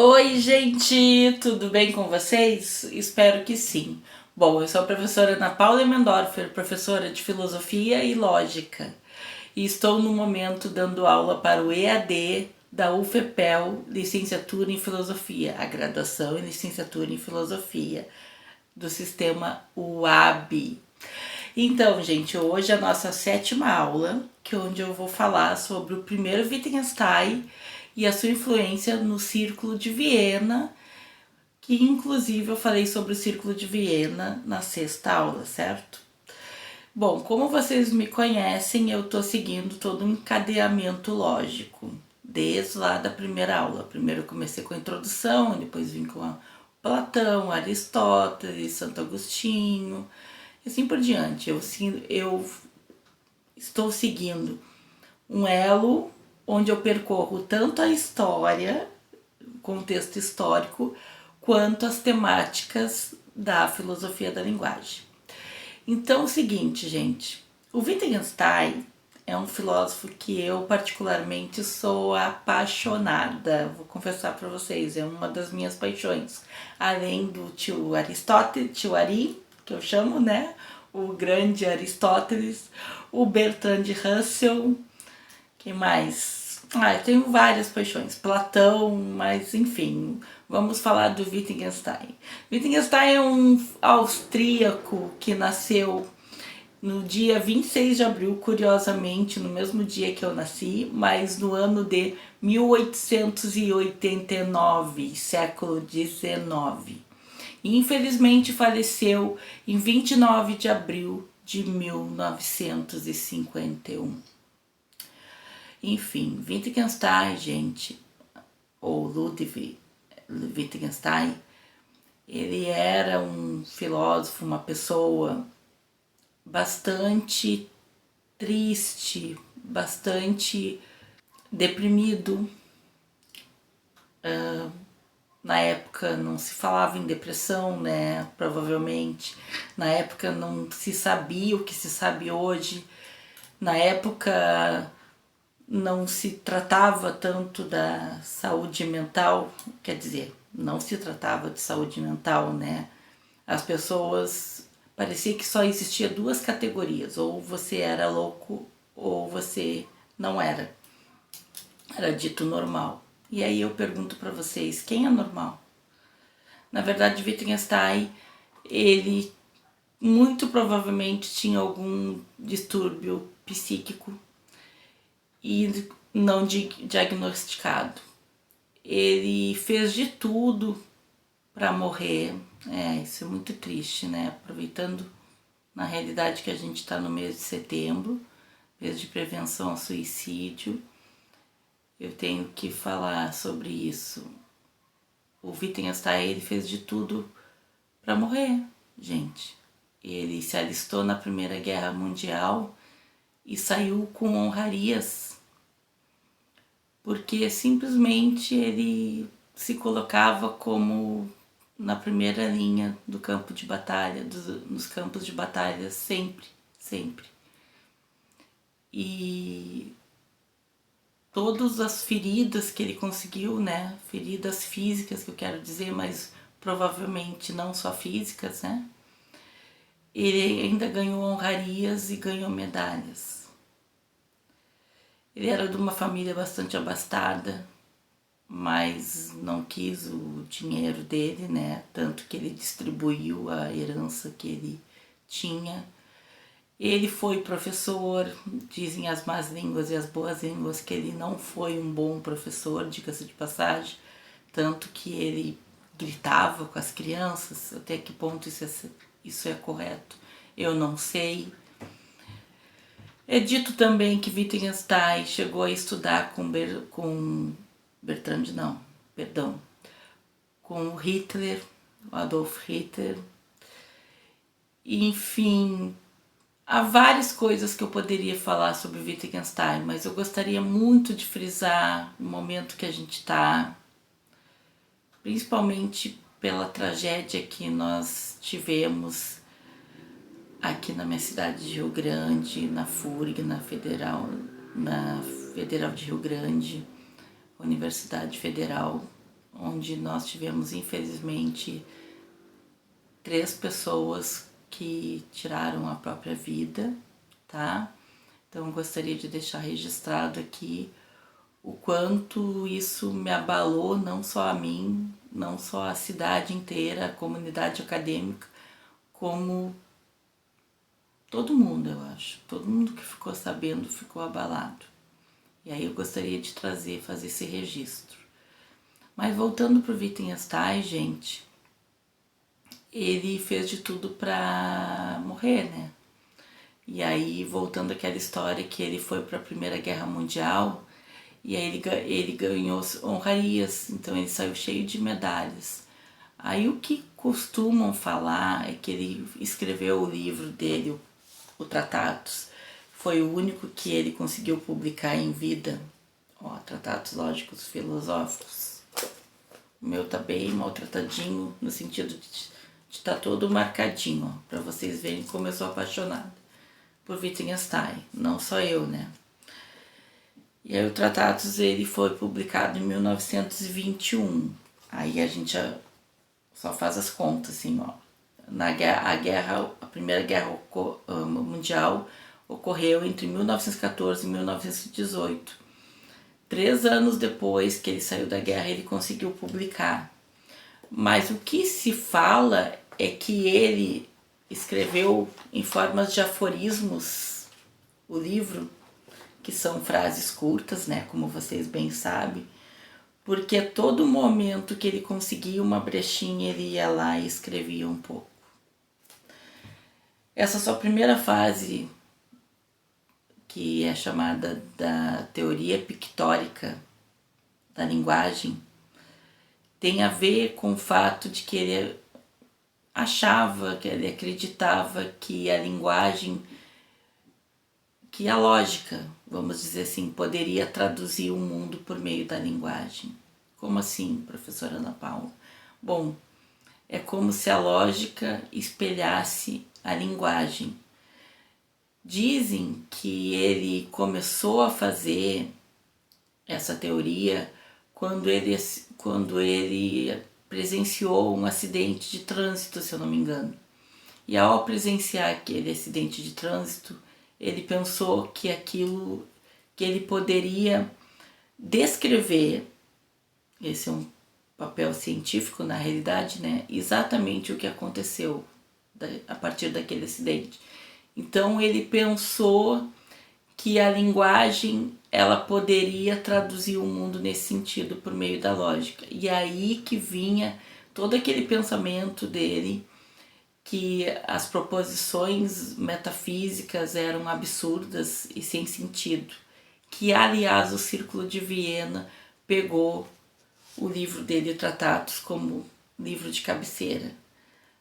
Oi, gente, tudo bem com vocês? Espero que sim. Bom, eu sou a professora Ana Paula Mendorfer, professora de Filosofia e Lógica, e estou no momento dando aula para o EAD da UFPEL, Licenciatura em Filosofia, a graduação em Licenciatura em Filosofia do sistema UAB. Então, gente, hoje é a nossa sétima aula, onde eu vou falar sobre o primeiro Wittgenstein e a sua influência no Círculo de Viena, que inclusive eu falei sobre o Círculo de Viena na sexta aula, certo? Bom, como vocês me conhecem, eu estou seguindo todo um encadeamento lógico, desde lá da primeira aula. Primeiro eu comecei com a introdução, depois vim com a Platão, Aristóteles, Santo Agostinho, e assim por diante. Eu estou seguindo um elo onde eu percorro tanto a história, contexto histórico, quanto as temáticas da filosofia da linguagem. Então é o seguinte, gente, o Wittgenstein é um filósofo que eu particularmente sou apaixonada, vou confessar para vocês, é uma das minhas paixões. Além do tio Aristóteles, tio Ari, que eu chamo, né? O grande Aristóteles, o Bertrand Russell, quem mais? Eu tenho várias paixões. Platão, mas enfim, vamos falar do Wittgenstein. Wittgenstein é um austríaco que nasceu no dia 26 de abril, curiosamente, no mesmo dia que eu nasci, mas no ano de 1889, século XIX. E infelizmente faleceu em 29 de abril de 1951. Enfim, Wittgenstein, gente, ou Ludwig Wittgenstein, ele era um filósofo, uma pessoa bastante triste, bastante deprimido. Na época não se falava em depressão, né? Provavelmente. Na época não se sabia o que se sabe hoje. Na época não se tratava tanto da saúde mental, quer dizer, não se tratava de saúde mental, né? As pessoas, parecia que só existia duas categorias, ou você era louco ou você não era. Era dito normal. E aí eu pergunto para vocês, quem é normal? Na verdade, Wittgenstein, ele muito provavelmente tinha algum distúrbio psíquico e não diagnosticado. Ele fez de tudo para morrer. Isso é muito triste, né? Aproveitando na realidade que a gente está no mês de setembro, mês de prevenção ao suicídio, eu tenho que falar sobre isso. O Wittgenstein, ele fez de tudo para morrer, gente. Ele se alistou na Primeira Guerra Mundial e saiu com honrarias, porque simplesmente ele se colocava como na primeira linha do campo de batalha, nos campos de batalha, sempre, sempre. E todas as feridas que ele conseguiu, né, feridas físicas que eu quero dizer, mas provavelmente não só físicas, né, ele ainda ganhou honrarias e ganhou medalhas. Ele era de uma família bastante abastada, mas não quis o dinheiro dele, né? Tanto que ele distribuiu a herança que ele tinha. Ele foi professor, dizem as más línguas e as boas línguas que ele não foi um bom professor, diga-se de passagem, tanto que ele gritava com as crianças. Até que ponto isso é correto? Eu não sei. É dito também que Wittgenstein chegou a estudar com com Hitler, Adolf Hitler. Enfim, há várias coisas que eu poderia falar sobre Wittgenstein, mas eu gostaria muito de frisar o momento que a gente está, principalmente pela tragédia que nós tivemos aqui na minha cidade de Rio Grande, na FURG, na Federal de Rio Grande, Universidade Federal. onde nós tivemos, infelizmente, 3 pessoas que tiraram a própria vida, tá? Então eu gostaria de deixar registrado aqui o quanto isso me abalou, não só a mim, não só a cidade inteira, a comunidade acadêmica, como todo mundo, eu acho. Todo mundo que ficou sabendo ficou abalado. E aí eu gostaria de fazer esse registro. Mas voltando pro Wittgenstein, gente, ele fez de tudo pra morrer, né? E aí, voltando àquela história que ele foi para a Primeira Guerra Mundial, e aí ele ganhou honrarias, então ele saiu cheio de medalhas. Aí o que costumam falar é que ele escreveu o livro dele, o Tratados, foi o único que ele conseguiu publicar em vida. Ó, Tratados Lógicos Filosóficos. O meu tá bem maltratadinho, no sentido de estar todo marcadinho, ó, para vocês verem como eu sou apaixonada por Wittgenstein, não só eu, né? E aí o Tratados ele foi publicado em 1921. Aí a gente só faz as contas, assim, ó. A Primeira Guerra Mundial ocorreu entre 1914 e 1918. 3 anos depois que ele saiu da guerra, ele conseguiu publicar. Mas o que se fala é que ele escreveu em formas de aforismos o livro, que são frases curtas, né, como vocês bem sabem, porque a todo momento que ele conseguia uma brechinha, ele ia lá e escrevia um pouco. Essa sua primeira fase, que é chamada da teoria pictórica da linguagem, tem a ver com o fato de que ele achava, que ele acreditava que a linguagem, que a lógica, vamos dizer assim, poderia traduzir o mundo por meio da linguagem. Como assim, professora Ana Paula? Bom, é como se a lógica espelhasse a linguagem. Dizem que ele começou a fazer essa teoria quando ele presenciou um acidente de trânsito, se eu não me engano. E ao presenciar aquele acidente de trânsito, ele pensou que aquilo, que ele poderia descrever, esse é um papel científico na realidade, né? Exatamente o que aconteceu a partir daquele acidente. Então ele pensou que a linguagem ela poderia traduzir o mundo nesse sentido por meio da lógica. E aí que vinha todo aquele pensamento dele que as proposições metafísicas eram absurdas e sem sentido. Que, aliás, o Círculo de Viena pegou o livro dele, Tratados, como livro de cabeceira.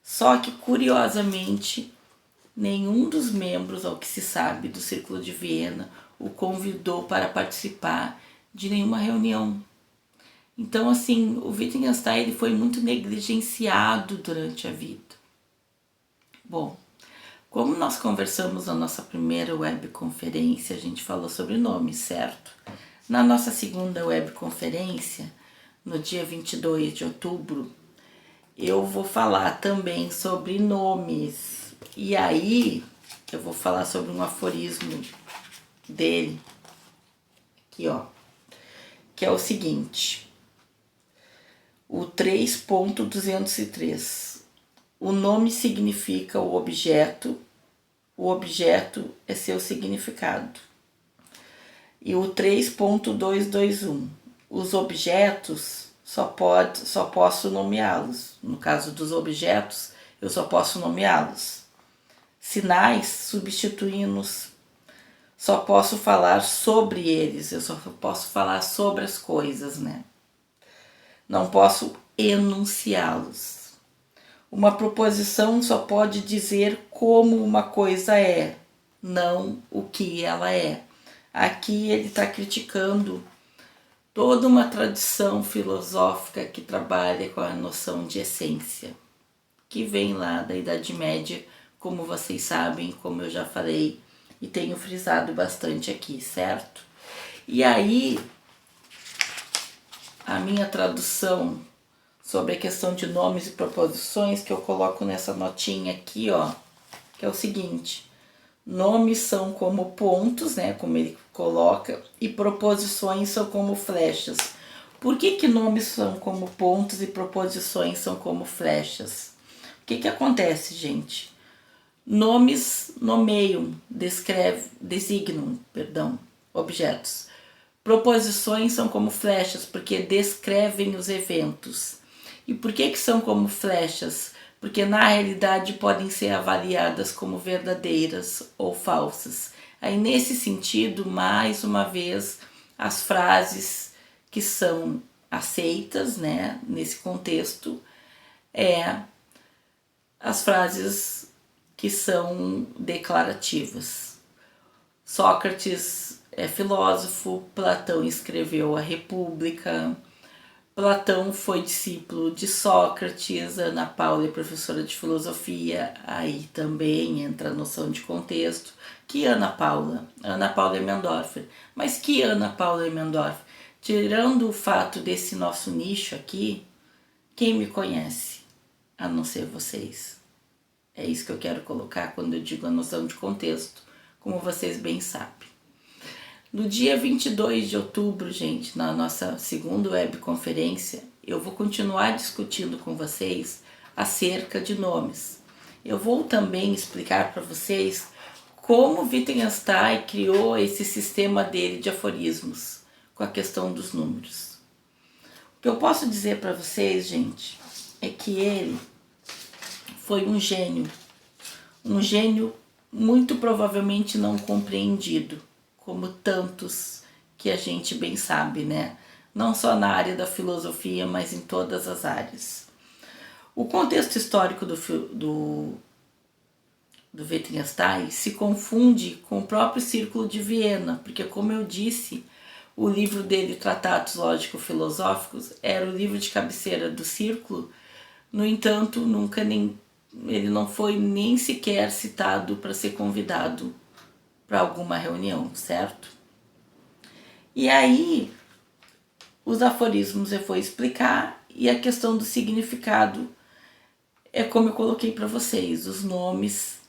Só que, curiosamente, nenhum dos membros, ao que se sabe, do Círculo de Viena o convidou para participar de nenhuma reunião. Então, assim, o Wittgenstein ele foi muito negligenciado durante a vida. Bom, como nós conversamos na nossa primeira webconferência, a gente falou sobre nomes, certo? Na nossa segunda webconferência, no dia 22 de outubro, eu vou falar também sobre nomes. E aí, eu vou falar sobre um aforismo dele, aqui ó, que é o seguinte, o 3.203. O nome significa o objeto é seu significado. E o 3.221. Os objetos só posso nomeá-los. No caso dos objetos, eu só posso nomeá-los. Sinais, substituindo-os, só posso falar sobre eles, eu só posso falar sobre as coisas, né? Não posso enunciá-los. Uma proposição só pode dizer como uma coisa é, não o que ela é. Aqui ele está criticando toda uma tradição filosófica que trabalha com a noção de essência, que vem lá da Idade Média, como vocês sabem, como eu já falei e tenho frisado bastante aqui, certo? E aí, a minha tradução sobre a questão de nomes e proposições, que eu coloco nessa notinha aqui, ó, que é o seguinte: nomes são como pontos, né, como ele coloca, e proposições são como flechas. Por que nomes são como pontos e proposições são como flechas? O que acontece, gente? Nomes nomeiam, designam, objetos. Proposições são como flechas porque descrevem os eventos. E por que são como flechas? Porque na realidade podem ser avaliadas como verdadeiras ou falsas. Aí nesse sentido, mais uma vez, as frases que são aceitas, né, nesse contexto, as frases que são declarativas. Sócrates é filósofo, Platão escreveu a República, Platão foi discípulo de Sócrates, Ana Paula é professora de filosofia, aí também entra a noção de contexto. Que Ana Paula? Ana Paula Mendorfer. Mas que Ana Paula Mendorfer? Tirando o fato desse nosso nicho aqui, quem me conhece? A não ser vocês. É isso que eu quero colocar quando eu digo a noção de contexto, como vocês bem sabem. No dia 22 de outubro, gente, na nossa segunda webconferência, eu vou continuar discutindo com vocês acerca de nomes. Eu vou também explicar para vocês como Wittgenstein criou esse sistema dele de aforismos com a questão dos números. O que eu posso dizer para vocês, gente, é que ele foi um gênio muito provavelmente não compreendido, como tantos que a gente bem sabe, né? Não só na área da filosofia, mas em todas as áreas. O contexto histórico do Wittgenstein se confunde com o próprio Círculo de Viena, porque, como eu disse, o livro dele, Tratados Lógico-Filosóficos, era o livro de cabeceira do Círculo. No entanto, ele não foi nem sequer citado para ser convidado para alguma reunião, certo? E aí, os aforismos eu vou explicar, e a questão do significado é como eu coloquei para vocês. Os nomes,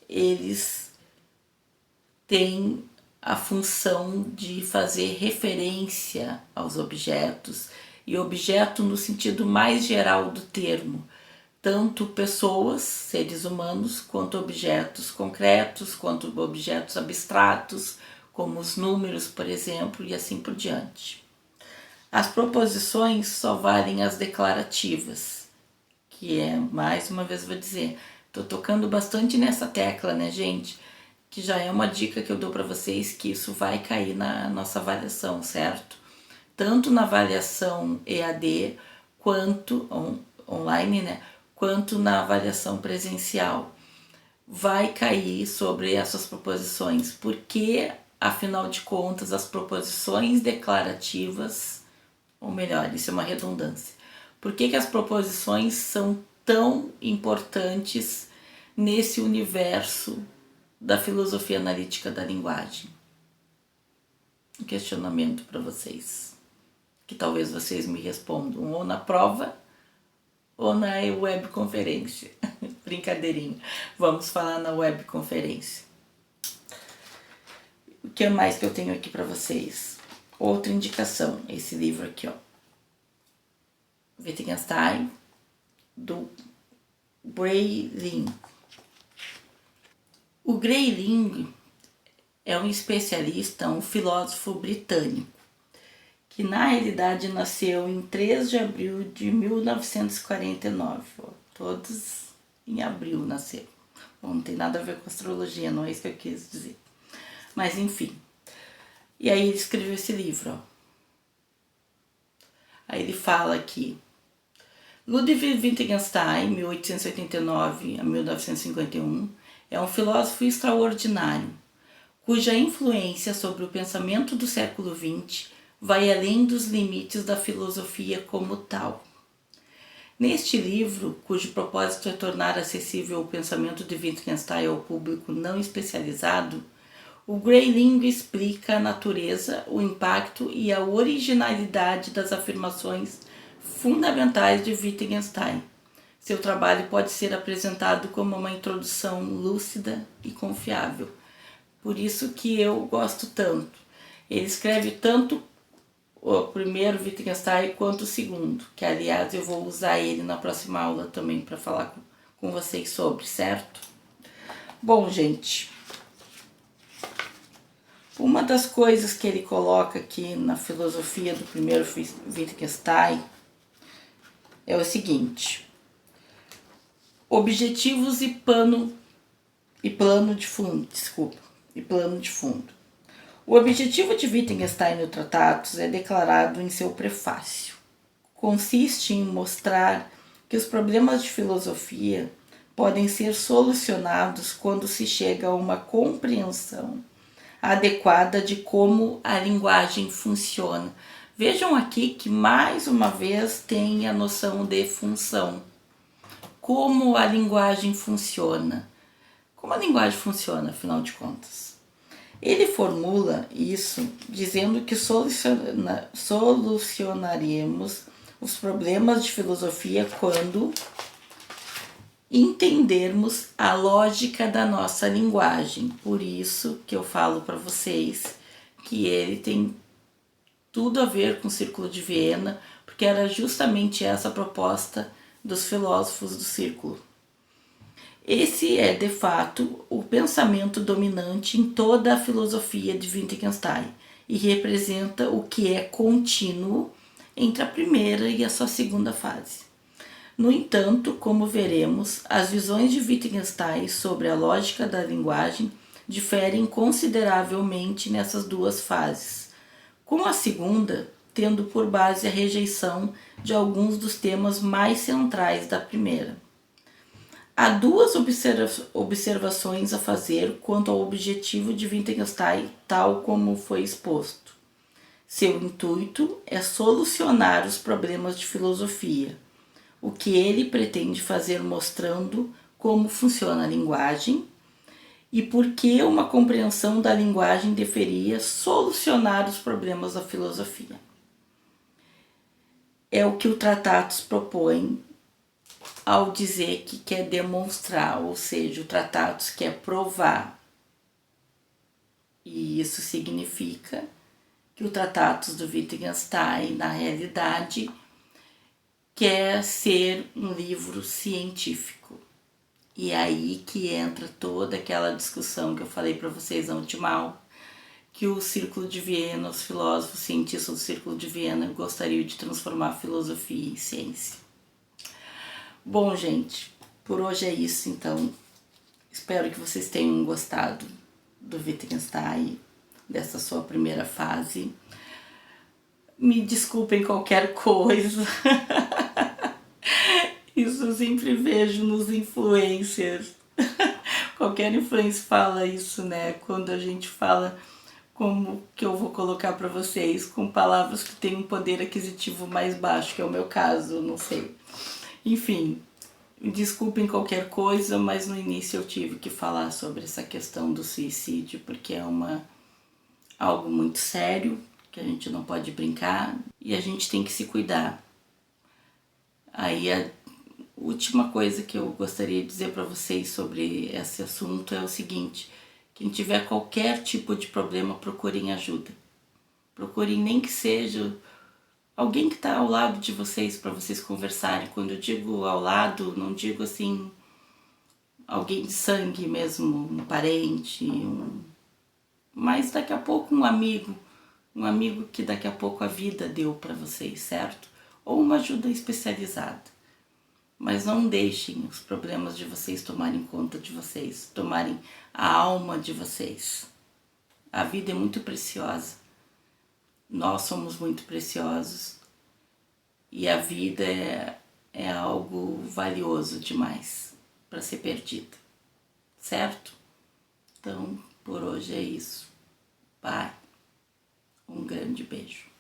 eles têm a função de fazer referência aos objetos, e objeto no sentido mais geral do termo, tanto pessoas, seres humanos, quanto objetos concretos, quanto objetos abstratos, como os números, por exemplo, e assim por diante. As proposições só valem as declarativas, que é, mais uma vez vou dizer, estou tocando bastante nessa tecla, né, gente? Que já é uma dica que eu dou para vocês, que isso vai cair na nossa avaliação, certo? Tanto na avaliação EAD, quanto online, né? Quanto na avaliação presencial. Vai cair sobre essas proposições, porque, afinal de contas, as proposições declarativas, ou melhor, isso é uma redundância. Por que as proposições são tão importantes nesse universo da filosofia analítica da linguagem? Um questionamento para vocês, que talvez vocês me respondam ou na prova ou na webconferência. Brincadeirinha. Vamos falar na webconferência. O que mais que eu tenho aqui para vocês? Outra indicação, esse livro aqui, ó. Wittgenstein, do Grayling. O Grayling é um especialista, um filósofo britânico, que na realidade nasceu em 3 de abril de 1949. Todos em abril nasceram. Não tem nada a ver com astrologia, não é isso que eu quis dizer. Mas enfim. E aí ele escreveu esse livro, ó. Aí ele fala aqui: Ludwig Wittgenstein, 1889 a 1951, é um filósofo extraordinário, cuja influência sobre o pensamento do século XX vai além dos limites da filosofia como tal. Neste livro, cujo propósito é tornar acessível o pensamento de Wittgenstein ao público não especializado, O Grayling explica a natureza, o impacto e a originalidade das afirmações fundamentais de Wittgenstein. Seu trabalho pode ser apresentado como uma introdução lúcida e confiável. Por isso que eu gosto tanto. Ele escreve tanto o primeiro Wittgenstein quanto o segundo, que aliás eu vou usar ele na próxima aula também para falar com vocês sobre, certo? Bom, gente, uma das coisas que ele coloca aqui na filosofia do primeiro Wittgenstein é o seguinte: objetivos e plano de fundo, e plano de fundo. O objetivo de Wittgenstein no Tratados é declarado em seu prefácio. Consiste em mostrar que os problemas de filosofia podem ser solucionados quando se chega a uma compreensão adequada de como a linguagem funciona. Vejam aqui que mais uma vez tem a noção de função. Como a linguagem funciona. Como a linguagem funciona, afinal de contas? Ele formula isso dizendo que solucionaremos os problemas de filosofia quando entendermos a lógica da nossa linguagem. Por isso que eu falo para vocês que ele tem tudo a ver com o Círculo de Viena, porque era justamente essa a proposta dos filósofos do Círculo. Esse é, de fato, o pensamento dominante em toda a filosofia de Wittgenstein e representa o que é contínuo entre a primeira e a sua segunda fase. No entanto, como veremos, as visões de Wittgenstein sobre a lógica da linguagem diferem consideravelmente nessas duas fases, com a segunda tendo por base a rejeição de alguns dos temas mais centrais da primeira. Há duas observações a fazer quanto ao objetivo de Wittgenstein, tal como foi exposto. Seu intuito é solucionar os problemas de filosofia, o que ele pretende fazer mostrando como funciona a linguagem e por que uma compreensão da linguagem deveria solucionar os problemas da filosofia. É o que o Tratados propõe ao dizer que quer demonstrar, ou seja, o Tratados quer provar. E isso significa que o Tratados do Wittgenstein, na realidade, quer ser um livro científico. E é aí que entra toda aquela discussão que eu falei para vocês na última aula, que o Círculo de Viena, os filósofos cientistas do Círculo de Viena gostariam de transformar a filosofia em ciência. Bom, gente, por hoje é isso, então. Espero que vocês tenham gostado do Wittgenstein, dessa sua primeira fase. Me desculpem qualquer coisa. Isso eu sempre vejo nos influencers. Qualquer influencer fala isso, né? Quando a gente fala como que eu vou colocar para vocês, com palavras que têm um poder aquisitivo mais baixo, que é o meu caso, não sei. Enfim, desculpem qualquer coisa, mas no início eu tive que falar sobre essa questão do suicídio, porque é algo muito sério, que a gente não pode brincar e a gente tem que se cuidar. Aí a última coisa que eu gostaria de dizer para vocês sobre esse assunto é o seguinte: quem tiver qualquer tipo de problema, procurem ajuda. Procurem nem que seja alguém que está ao lado de vocês para vocês conversarem. Quando eu digo ao lado, não digo assim alguém de sangue mesmo, um parente, mas daqui a pouco um amigo que daqui a pouco a vida deu para vocês, certo? Ou uma ajuda especializada. Mas não deixem os problemas de vocês tomarem conta de vocês, tomarem a alma de vocês. A vida é muito preciosa. Nós somos muito preciosos. E a vida é algo valioso demais para ser perdido. Certo? Então, por hoje é isso. Bye. Um grande beijo.